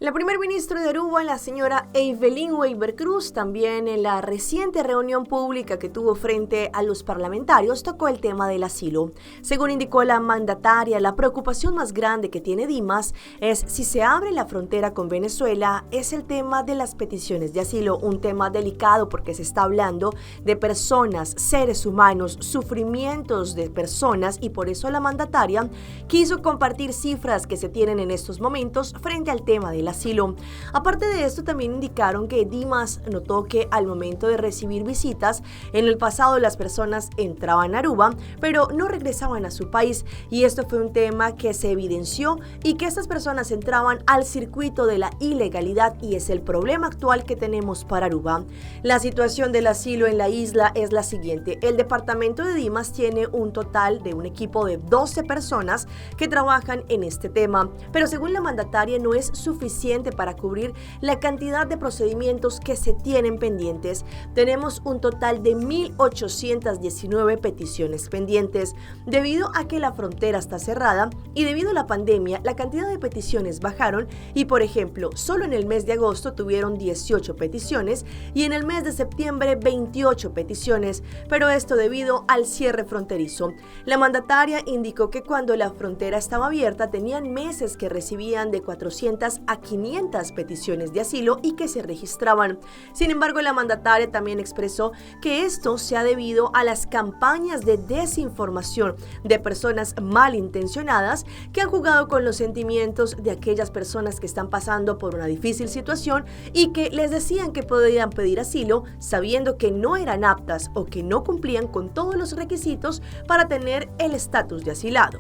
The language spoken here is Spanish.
La primer ministra de Aruba, la señora Evelyn Weber Cruz, también en la reciente reunión pública que tuvo frente a los parlamentarios, tocó el tema del asilo. Según indicó la mandataria, la preocupación más grande que tiene Dimas es si se abre la frontera con Venezuela, es el tema de las peticiones de asilo, un tema delicado porque se está hablando de personas, seres humanos, sufrimientos de personas y por eso la mandataria quiso compartir cifras que se tienen en estos momentos frente al tema del asilo. Aparte de esto, también indicaron que Dimas notó que al momento de recibir visitas, en el pasado las personas entraban a Aruba, pero no regresaban a su país, y esto fue un tema que se evidenció y que estas personas entraban al circuito de la ilegalidad y es el problema actual que tenemos para Aruba. La situación del asilo en la isla es la siguiente. El departamento de Dimas tiene un total de un equipo de 12 personas que trabajan en este tema, pero según la mandataria no es suficiente para cubrir la cantidad de procedimientos que se tienen pendientes. Tenemos un total de 1,819 peticiones pendientes. Debido a que la frontera está cerrada y debido a la pandemia, la cantidad de peticiones bajaron y, por ejemplo, solo en el mes de agosto tuvieron 18 peticiones y en el mes de septiembre 28 peticiones, pero esto debido al cierre fronterizo. La mandataria indicó que cuando la frontera estaba abierta tenían meses que recibían de 400 a 500 peticiones de asilo y que se registraban. Sin embargo, la mandataria también expresó que esto se ha debido a las campañas de desinformación de personas malintencionadas que han jugado con los sentimientos de aquellas personas que están pasando por una difícil situación y que les decían que podían pedir asilo sabiendo que no eran aptas o que no cumplían con todos los requisitos para tener el estatus de asilado.